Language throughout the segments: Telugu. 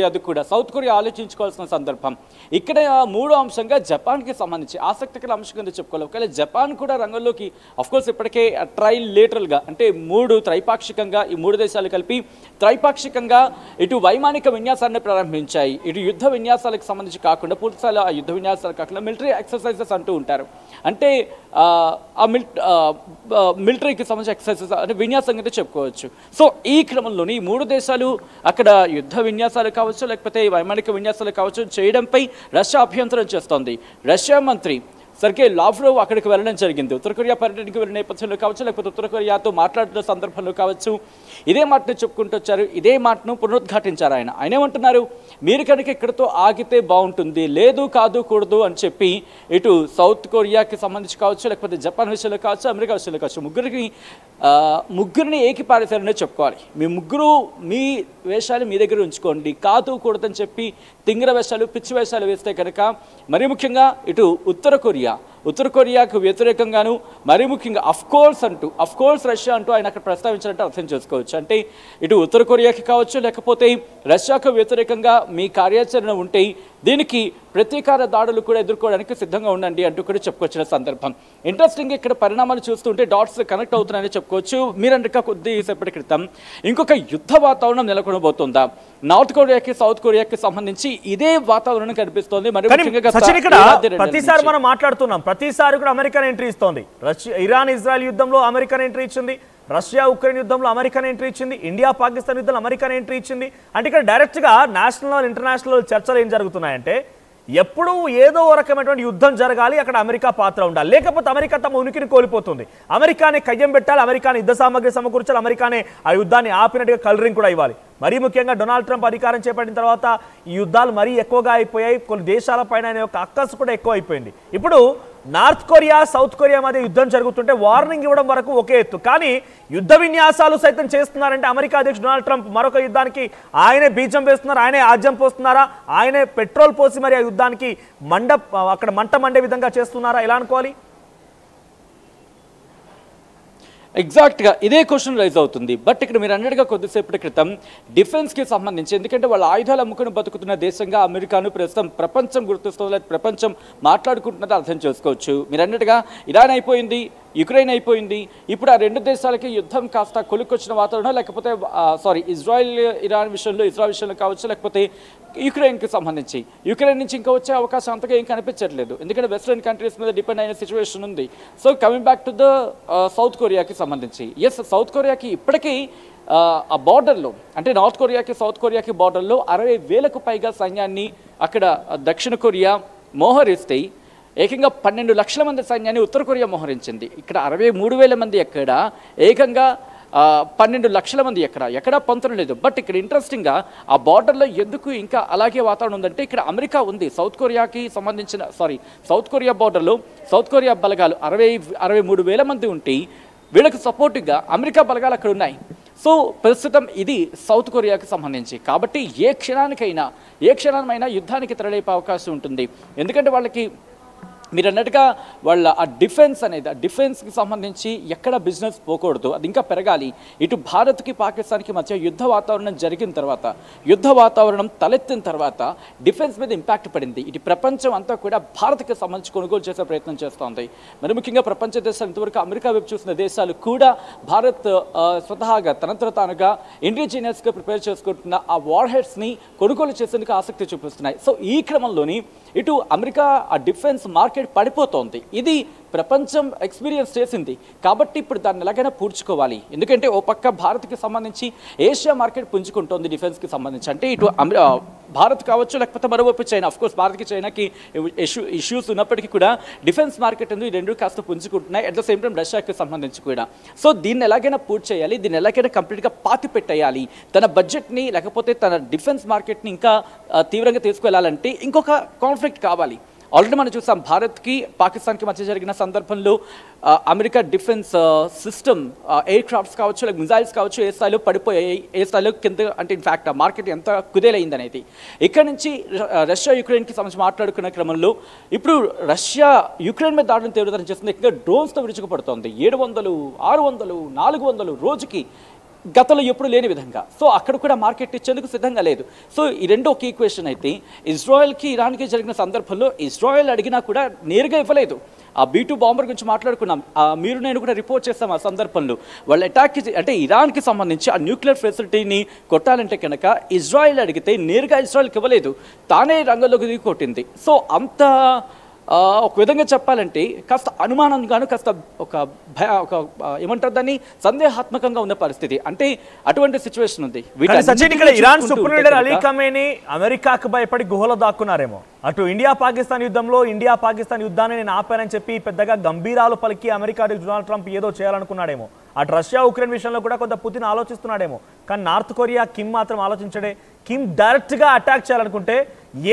అది కూడా సౌత్ కొరియా ఆలోచించుకోవాల్సిన సందర్భం. ఇక్కడ మూడో అంశంగా జపాన్‌కి సంబంధించి ఆసక్తికర అంశం కింద చెప్పుకోవాలి. ఒకవేళ జపాన్ కూడా రంగంలోకి ఆఫ్‌కోర్స్ ఇప్పటికే ట్రైలేటరల్‌గా అంటే 3 త్రైపాక్షికంగా ఈ 3 దేశాలు కలిపి త్రైపాక్షికంగా ఇటు వైమానిక విన్యాసాన్ని ప్రారంభించాయి. ఇటు యుద్ధ విన్యాసాలకు సంబంధించి కాకుండా పూర్తిస్థాయిలో ఆ యుద్ధ విన్యాసాలు కాకుండా మిలిటరీ ఎక్సర్సైజెస్ అంటూ ఉంటారు. అంటే ఆ మిలిటరీకి సంబంధించిన ఎక్సర్సైజెస్ అంటే విన్యాసం కింద చెప్పుకోవచ్చు. సో ఈ క్రమంలోని ఈ 3 దేశాలు అక్కడ యుద్ధ విన్యాసాలు కావచ్చు లేకపోతే వైమానిక విన్యాసాలు కావచ్చు చేయడంపై రష్యా అభ్యంతరం చేస్తోంది. రష్యా మంత్రి సర్గే లావ్రోవ్ అక్కడికి వెళ్ళడం జరిగింది. ఉత్తర కొరియా పర్యటనకి వెళ్ళిన నేపథ్యంలో కావచ్చు లేకపోతే ఉత్తర కొరియాతో మాట్లాడుతున్న సందర్భంలో కావచ్చు ఇదే మాటను చెప్పుకుంటూ వచ్చారు. ఇదే మాటను పునరుద్ఘాటించారు. ఆయన ఏమంటున్నారు, మీరు కనుక ఇక్కడతో ఆగితే బాగుంటుంది, లేదు కాదు కూడదు అని చెప్పి ఇటు సౌత్ కొరియాకి సంబంధించి కావచ్చు లేకపోతే జపాన్ విషయంలో కావచ్చు అమెరికా విషయంలో కావచ్చు ముగ్గురిని ఏకిపారేశారనే చెప్పుకోవాలి. మీ ముగ్గురు మీ వేషాలు మీ దగ్గర ఉంచుకోండి, కాదు కూడదని చెప్పి తింగర వేషాలు పిచ్చి వేషాలు వేస్తే కనుక మరీ ముఖ్యంగా ఇటు ఉత్తర కొరియాకు వ్యతిరేకంగాను మరీ ముఖ్యంగా అఫ్కోర్స్ రష్యా అంటూ ఆయన అక్కడ ప్రస్తావించినట్టు అర్థం చేసుకోవచ్చు. అంటే ఇటు ఉత్తర కొరియాకి కావచ్చు లేకపోతే రష్యాకు వ్యతిరేకంగా మీ కార్యాచరణ ఉంటే దీనికి ప్రతీకార దాడులు కూడా ఎదుర్కోవడానికి సిద్ధంగా ఉండండి అంటూ కూడా చెప్పుకొచ్చిన సందర్భం. ఇంట్రెస్టింగ్ ఇక్కడ పరిణామాలు చూస్తుంటే డాట్స్ కనెక్ట్ అవుతున్నాయని చెప్పుకోవచ్చు. మీరంటే కొద్దిసేపటి క్రితం ఇంకొక యుద్ధ వాతావరణం నెలకొనబోతుందా నార్త్ కొరియాకి సౌత్ కొరియాకి సంబంధించి ఇదే వాతావరణం కనిపిస్తోంది. ప్రతిసారి మనం మాట్లాడుతున్నాం, ప్రతిసారి కూడా అమెరికన్ ఎంట్రీ ఇస్తోంది. ఇరాన్ ఇజ్రాయెల్ యుద్ధంలో అమెరికన్ ఎంట్రీ ఇచ్చింది, రష్యా ఉక్రెయిన్ యుద్ధంలో అమెరికన్ ఎంట్రీ ఇచ్చింది, ఇండియా పాకిస్తాన్ యుద్ధంలో అమెరికన్ ఎంట్రీ ఇచ్చింది. అంటే ఇక్కడ డైరెక్ట్గా నేషనల్ ఇంటర్నేషనల్ చర్చలు ఏం జరుగుతున్నాయంటే ఎప్పుడూ ఏదో రకమైనటువంటి యుద్ధం జరగాలి, అక్కడ అమెరికా పాత్ర ఉండాలి, లేకపోతే అమెరికా తమ ఉనికిని కోల్పోతుంది. అమెరికానే కయ్యం పెట్టాలి, అమెరికాని యుద్ధ సామగ్రి సమకూర్చాలి, అమెరికానే ఆ యుద్ధాన్ని ఆపినట్టుగా కలరింగ్ కూడా ఇవ్వాలి. మరీ ముఖ్యంగా డొనాల్డ్ ట్రంప్ అధికారం చేపట్టిన తర్వాత ఈ యుద్ధాలు మరీ ఎక్కువగా అయిపోయాయి, కొన్ని దేశాలపైన అనే ఒక అక్కసు కూడా ఎక్కువ అయిపోయింది. ఇప్పుడు నార్త్ కొరియా సౌత్ కొరియా మధ్య యుద్ధం జరుగుతుంటే వార్నింగ్ ఇవ్వడం వరకు ఒకే ఎత్తు, కానీ యుద్ధ విన్యాసాలు సైతం చేస్తున్నారంటే అమెరికా అధ్యక్షుడు డొనాల్డ్ ట్రంప్ మరొక యుద్ధానికి ఆయనే బీజం వేస్తున్నారు, ఆయనే ఆజ్యం పోస్తున్నారా, ఆయనే పెట్రోల్ పోసి మరి ఆ యుద్ధానికి అక్కడ మంట మండే విధంగా చేస్తున్నారా, ఎలా అనుకోవాలి? ఎగ్జాక్ట్గా ఇదే క్వశ్చన్ రైజ్ అవుతుంది. బట్ ఇక్కడ మీరు అన్నట్టుగా కొద్దిసేపటి క్రితం డిఫెన్స్కి సంబంధించి ఎందుకంటే వాళ్ళ ఆయుధాలు అమ్ముకుని బతుకుతున్న దేశంగా అమెరికాను ప్రస్తుతం ప్రపంచం గుర్తిస్తుంది, ప్రపంచం మాట్లాడుకుంటున్నది అర్థం చేసుకోవచ్చు. మీరు అన్నట్టుగా ఇరాన్ అయిపోయింది, యుక్రెయిన్ అయిపోయింది, ఇప్పుడు ఆ 2 దేశాలకి యుద్ధం కాస్త కొలుక్కొచ్చిన వాతావరణం లేకపోతే ఇజ్రాయెల్ విషయంలో కావచ్చు లేకపోతే యుక్రెయిన్కి సంబంధించి యుక్రెయిన్ నుంచి ఇంకా వచ్చే అవకాశం అంతగా ఏం కనిపించట్లేదు, ఎందుకంటే వెస్ట్రన్ కంట్రీస్ మీద డిపెండ్ అయిన సిచ్యువేషన్ ఉంది. So coming back to the south కొరియాకి సంబంధించి సౌత్ కొరియాకి ఇప్పటికీ ఆ బార్డర్లో అంటే నార్త్ కొరియాకి సౌత్ కొరియాకి బార్డర్లో 60,000కు పైగా సైన్యాన్ని అక్కడ దక్షిణ కొరియా మోహరిస్తే ఏకంగా 12 లక్షల మంది సైన్యాన్ని ఉత్తర కొరియా మోహరించింది. ఇక్కడ 63,000 మంది ఎక్కడ, ఏకంగా 12 లక్షల మంది ఎక్కడ పొంతడం లేదు. బట్ ఇక్కడ ఇంట్రెస్టింగ్గా ఆ బార్డర్లో ఎందుకు ఇంకా అలాగే వాతావరణం ఉందంటే ఇక్కడ అమెరికా ఉంది. సౌత్ కొరియా బార్డర్లో సౌత్ కొరియా బలగాలు 63,000 మంది ఉంటే వీళ్ళకి సపోర్టివ్గా అమెరికా బలగాలు అక్కడ ఉన్నాయి. సో ప్రస్తుతం ఇది సౌత్ కొరియాకి సంబంధించి కాబట్టి ఏ క్షణమైనా యుద్ధానికి తరలిపే అవకాశం ఉంటుంది. ఎందుకంటే వాళ్ళకి మీరు అన్నట్టుగా వాళ్ళ ఆ డిఫెన్స్కి సంబంధించి ఎక్కడ బిజినెస్ పోకూడదు, అది ఇంకా పెరగాలి. ఇటు భారత్కి పాకిస్తాన్కి మధ్య యుద్ధ వాతావరణం తలెత్తిన తర్వాత డిఫెన్స్ మీద ఇంపాక్ట్ పడింది. ఇటు ప్రపంచం అంతా కూడా భారత్కి సంబంధించి కొనుగోలు చేసే ప్రయత్నం చేస్తోంది. మరి ముఖ్యంగా ప్రపంచ దేశాలు ఇంతవరకు అమెరికా వైపు చూసిన దేశాలు కూడా భారత్ స్వతహాగా తనంతట తానుగా ఇండిజినియస్గా ప్రిపేర్ చేసుకుంటున్న ఆ వార్ హెడ్స్ని కొనుగోలు చేసేందుకు ఆసక్తి చూపిస్తున్నాయి. సో ఈ క్రమంలోని ఇటు అమెరికా ఆ డిఫెన్స్ మార్కెట్ పడిపోతోంది. ఇది ప్రపంచం ఎక్స్పీరియన్స్ చేసింది కాబట్టి ఇప్పుడు దాన్ని ఎలాగైనా పూడ్చుకోవాలి. ఎందుకంటే ఓ పక్క భారత్కి సంబంధించి ఏషియా మార్కెట్ పుంజుకుంటోంది డిఫెన్స్కి సంబంధించి. అంటే ఇటు భారత్ కావచ్చు లేకపోతే మరోవైపు చైనా, అఫ్కోర్స్ భారత్కి చైనాకి ఇష్యూస్ ఉన్నప్పటికీ కూడా డిఫెన్స్ మార్కెట్ ఈ 2 కాస్త పుంజుకుంటున్నాయి. అట్ ద సేమ్ టైం రష్యాకి సంబంధించి కూడా. సో దీన్ని ఎలాగైనా పూర్తి చేయాలి, దీన్ని ఎలాగైనా కంప్లీట్గా పాతి పెట్టేయాలి. తన బడ్జెట్ని లేకపోతే తన డిఫెన్స్ మార్కెట్ని ఇంకా తీవ్రంగా తీసుకువెళ్ళాలంటే ఇంకొక కాన్ఫ్లిక్ట్ కావాలి. ఆల్రెడీ మనం చూసాం భారత్కి పాకిస్తాన్కి మధ్య జరిగిన సందర్భంలో America defence system air crafts కావచ్చు లేక మిజైల్స్ కావచ్చు ఏ స్థాయిలో పడిపోయాయి, ఏ స్థాయిలో కింద అంటే ఇన్ఫ్యాక్ట్ ఆ మార్కెట్ ఎంత కుదేలైంది అనేది. ఇక్కడ నుంచి రష్యా యుక్రెయిన్కి సంబంధించి మాట్లాడుకున్న క్రమంలో ఇప్పుడు రష్యా యుక్రెయిన్ మీద దాడులను తీవ్రతరం చేస్తుంది. ఇంకా డ్రోన్స్తో విరుచుకుపడుతోంది. 700, 600, 400 రోజుకి గతంలో ఎప్పుడు లేని విధంగా. సో అక్కడ కూడా మార్కెట్ ఇచ్చేందుకు సిద్ధంగా లేదు. సో ఈ రెండు ఒక ఈక్వేషన్ అయితే ఇజ్రాయెల్కి ఇరాన్కి జరిగిన సందర్భంలో ఇజ్రాయెల్ అడిగినా కూడా నేరుగా ఇవ్వలేదు. ఆ B2 బాంబర్ గురించి మాట్లాడుకున్నాం, మీరు నేను కూడా రిపోర్ట్ చేస్తాం. ఆ సందర్భంలో వాళ్ళు అటాక్కి అంటే ఇరాన్కి సంబంధించి ఆ న్యూక్లియర్ ఫెసిలిటీని కొట్టాలంటే కనుక ఇజ్రాయెల్ అడిగితే నేరుగా ఇజ్రాయెల్కి ఇవ్వలేదు, తానే రంగంలోకి దిగి కొట్టింది. సో అంత ఒక విధంగా చెప్పాలంటే కాస్త అనుమానంగాను కాస్త ఒక ఏమంటారు దాన్ని సందేహాత్మకంగా ఉన్న పరిస్థితి. అంటే అటువంటి సిచ్యువేషన్ ఉంది. సచిన్, ఇక్కడ Iran supreme leader Ali Khamenei అమెరికాకు భయపడి గుహలో దాక్కున్నారేమో. అటు ఇండియా పాకిస్తాన్ యుద్ధాన్ని నేను ఆపానని చెప్పి పెద్దగా గంభీరాలు పలికి అమెరికా డొనాల్డ్ ట్రంప్ ఏదో చేయాలనుకున్నాడేమో. అటు రష్యా ఉక్రెయిన్ విషయంలో కూడా కొంత పుతిన్ ఆలోచిస్తున్నాడేమో. కానీ నార్త్ కొరియా కిమ్ మాత్రం ఆలోచించడే. కిమ్ డైరెక్ట్గా అటాక్ చేయాలనుకుంటే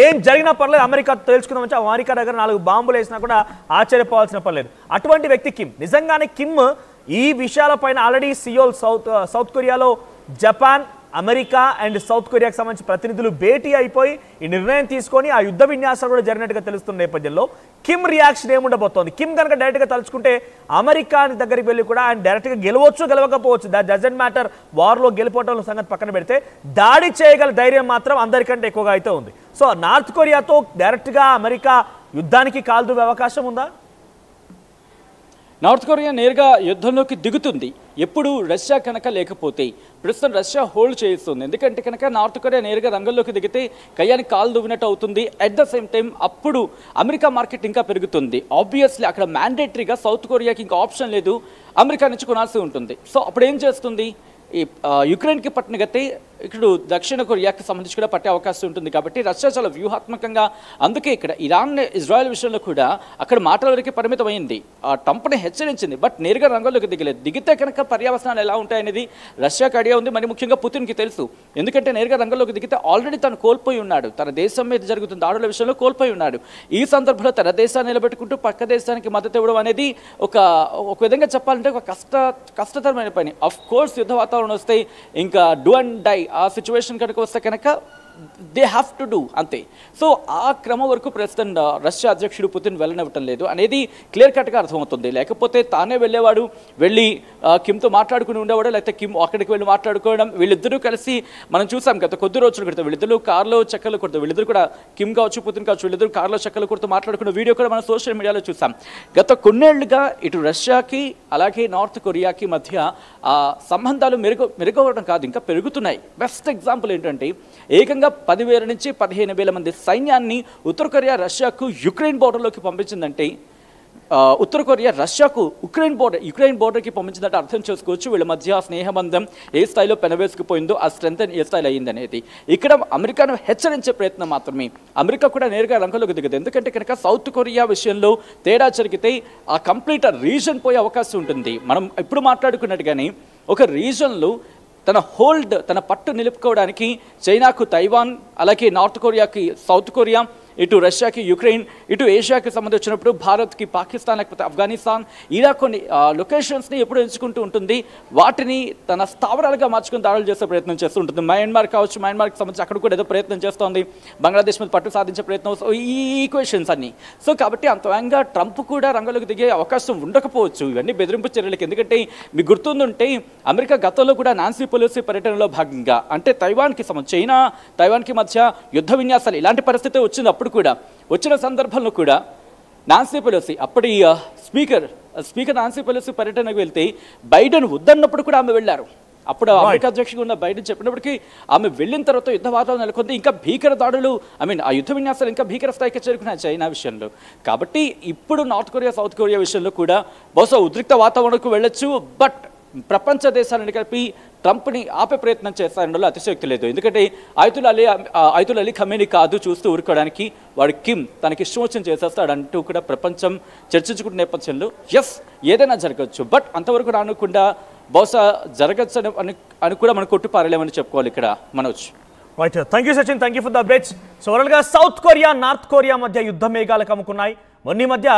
ఏం జరిగినా పర్లేదు, అమెరికా తేల్చుకుందాం వచ్చి అమెరికా దగ్గర 4 బాంబులు వేసినా కూడా ఆశ్చర్యపోవాల్సిన పర్లేదు. అటువంటి వ్యక్తి కిమ్. నిజంగానే కిమ్ ఈ విషయాలపైన ఆల్రెడీ సియోల్ సౌత్ కొరియాలో జపాన్, అమెరికా అండ్ సౌత్ కొరియాకి సంబంధించి ప్రతినిధులు భేటీ అయిపోయి ఈ నిర్ణయం తీసుకొని ఆ యుద్ధ విన్యాసాలు కూడా జరిగినట్టుగా తెలుస్తున్న నేపథ్యంలో కిమ్ రియాక్షన్ ఏముండబోతోంది? కిమ్ కనుక డైరెక్ట్గా తలుచుకుంటే అమెరికా దగ్గరికి వెళ్ళి కూడా ఆయన డైరెక్ట్గా గెలవచ్చు, గెలవకపోవచ్చు, దట్ డజంట్ మ్యాటర్. వార్లో గెలిపోవటం సంగతి పక్కన పెడితే దాడి చేయగల ధైర్యం మాత్రం అందరికంటే ఎక్కువగా అయితే ఉంది. సో నార్త్ కొరియాతో డైరెక్ట్గా అమెరికా యుద్ధానికి కాల్దువే అవకాశం ఉందా? నార్త్ కొరియా నేరుగా యుద్ధంలోకి దిగుతుంది ఎప్పుడు రష్యా కనుక లేకపోతే. ప్రస్తుతం రష్యా హోల్డ్ చేస్తుంది, ఎందుకంటే కనుక నార్త్ కొరియా నేరుగా రంగంలోకి దిగితే కయ్యానికి కాలు దువ్వినట్టు అవుతుంది. అట్ ద సేమ్ టైం అప్పుడు అమెరికా మార్కెట్ ఇంకా పెరుగుతుంది. ఆబ్వియస్లీ అక్కడ మ్యాండేటరీగా సౌత్ కొరియాకి ఇంకా ఆప్షన్ లేదు, అమెరికా నుంచి కొనాల్సి ఉంటుంది. సో అప్పుడు ఏం చేస్తుంది? ఈ యుక్రెయిన్కి పట్టిన గతే ఇక్కడ దక్షిణ కొరియాకి సంబంధించి కూడా పట్టే అవకాశం ఉంటుంది. కాబట్టి రష్యా చాలా వ్యూహాత్మకంగా, అందుకే ఇక్కడ ఇరాన్ ఇజ్రాయెల్ విషయంలో కూడా అక్కడ మాటల వరకు పరిమితమైంది. ట్రంప్ని హెచ్చరించింది, బట్ నేరుగా రంగంలోకి దిగలేదు. దిగితే కనుక పర్యవసనాలు ఎలా ఉంటాయనేది రష్యాకి ఐడియా ఉంది, మరి ముఖ్యంగా పుతిన్కి తెలుసు. ఎందుకంటే నేరుగా రంగంలోకి దిగితే ఆల్రెడీ తను కోల్పోయి ఉన్నాడు, తన దేశం మీద జరుగుతున్న దాడుల విషయంలో కోల్పోయి ఉన్నాడు. ఈ సందర్భంలో తన దేశాన్ని నిలబెట్టుకుంటూ పక్క దేశానికి మద్దతు ఇవ్వడం అనేది ఒక విధంగా చెప్పాలంటే ఒక కష్టతరమైన పని. అఫ్ కోర్స్ యుద్ధ వాతావరణం వస్తే ఇంకా డూ అండ్ డై ఆ సిచ్యువేషన్ కనుక వస్తే కనుక దే హ్యావ్ టు డూ అంతే. సో ఆ క్రమం వరకు ప్రస్తుతం రష్యా అధ్యక్షుడు పుతిన్ వెళ్ళనివ్వటం లేదు అనేది క్లియర్ కట్గా అర్థమవుతుంది. లేకపోతే తానే వెళ్ళేవాడు, వెళ్ళి కిమ్తో మాట్లాడుకుని ఉండేవాడు, లేకపోతే కిమ్ అక్కడికి వెళ్ళి మాట్లాడుకోవడం. వీళ్ళిద్దరూ కలిసి మనం చూసాం గత కొద్ది రోజులు క్రితం వీళ్ళిద్దరూ కార్లో చక్కలు కొడుతూ, వీళ్ళిద్దరు కూడా కిమ్ కావచ్చు పుతిన్ కావచ్చు, వీళ్ళిద్దరు కార్లో చక్కలు కొడుతూ మాట్లాడుకున్న వీడియో కూడా మనం సోషల్ మీడియాలో చూసాం. గత కొన్నేళ్లుగా ఇటు రష్యాకి అలాగే నార్త్ కొరియాకి మధ్య సంబంధాలు మెరుగవడం కాదు ఇంకా పెరుగుతున్నాయి. బెస్ట్ ఎగ్జాంపుల్ ఏంటంటే ఏకంగా 10,000 నుంచి 15,000 మంది సైన్యాన్ని ఉత్తర కొరియా రష్యాకు యుక్రెయిన్ బోర్డర్లోకి పంపించిందంటే, ఉత్తర కొరియా రష్యాకు యుక్రెయిన్ బోర్డర్కి పంపించిందంటే అర్థం చేసుకోవచ్చు వీళ్ళ మధ్య స్నేహబంధం ఏ స్థాయిలో పెనవేసుకుపోయిందో, ఆ స్ట్రెంత్ ఏ స్థాయిలో అయ్యింది అనేది. ఇక్కడ అమెరికాను హెచ్చరించే ప్రయత్నం మాత్రమే. అమెరికా కూడా నేరుగా రంగంలోకి దిగదు, ఎందుకంటే కనుక సౌత్ కొరియా విషయంలో తేడా జరిగితే ఆ కంప్లీట్ రీజన్ పోయే అవకాశం ఉంటుంది. మనం ఇప్పుడు మాట్లాడుకున్నట్టుగానే ఒక రీజన్లో తన పట్టు నిలుపుకోవడానికి చైనాకు తైవాన్, అలాగే నార్త్ కొరియాకి సౌత్ కొరియా, ఇటు రష్యాకి యుక్రెయిన్, ఇటు ఏషియాకి సంబంధించినప్పుడు భారత్కి పాకిస్తాన్, లేకపోతే ఆఫ్ఘనిస్తాన్, ఇలా కొన్ని లొకేషన్స్ని ఎప్పుడు ఎంచుకుంటూ ఉంటుంది. వాటిని తన స్థావరాలుగా మార్చుకుని దాడులు చేసే ప్రయత్నం చేస్తూ ఉంటుంది. మయన్మార్ కావచ్చు, మయన్మార్కి సంబంధించి అక్కడ కూడా ఏదో ప్రయత్నం చేస్తోంది, బంగ్లాదేశ్ మీద పట్టు సాధించే ప్రయత్నం. ఈ ఈక్వేషన్స్ అన్నీ. సో కాబట్టి అంత వేగంగా ట్రంప్ కూడా రంగంలోకి దిగే అవకాశం ఉండకపోవచ్చు. ఇవన్నీ బెదిరింపు చర్యలకి. ఎందుకంటే మీకు గుర్తుందుంటే అమెరికా గతంలో కూడా నాన్సీ పెలోసి పర్యటనలో భాగంగా అంటే తైవాన్కి సంబంధించి చైనా తైవాన్కి మధ్య యుద్ధ విన్యాసాలు ఇలాంటి పరిస్థితి వచ్చింది. అప్పుడు కూడా వచ్చిన సందర్భంలో కూడా నాన్సీ పెలోసి అప్పటి స్పీకర్ నాన్సీ పెలోసి పర్యటనకు వెళ్తే బైడెన్ వద్దన్నప్పుడు కూడా ఆమె వెళ్ళారు. అప్పుడు అమెరికా అధ్యక్షుడు ఉన్న బైడెన్ చెప్పినప్పటికీ ఆమె వెళ్ళిన తర్వాత యుద్ధ వాతావరణం నెలకొంది. ఇంకా భీకర దాడులు ఆ యుద్ధ విన్యాసాలు ఇంకా భీకర స్థాయికి చేరుకున్నాయి చైనా విషయంలో. కాబట్టి ఇప్పుడు నార్త్ కొరియా సౌత్ కొరియా విషయంలో కూడా బహుశా ఉద్రిక్త వాతావరణకు వెళ్ళొచ్చు. బట్ ప్రపంచ దేశాలను కలిపి ట్రంప్ని ఆపే ప్రయత్నం చేస్తారనలో అతిశయోక్తి లేదు. ఎందుకంటే ఆయతుల్ అలీ ఖమేనీ కాదు చూస్తూ ఊరుకోవడానికి, వాడు కిమ్ తనకి ఇష్టం వచ్చిన చేసేస్తాడంటూ కూడా ప్రపంచం చర్చించుకున్న నేపథ్యంలో ఎస్ ఏదైనా జరగచ్చు. బట్ అంతవరకు రానుకుండా బహుశా జరగచ్చు అని కూడా మనం కొట్టిపారలేమని చెప్పుకోవాలి ఇక్కడ Manoj. Right, thank you Sachin, thank you for the updates. So ఓవరాల్గా సౌత్ కొరియా నార్త్ కొరియా మధ్య యుద్ధ మేఘాలు కమ్ముకున్నాయి. మొన్న మధ్య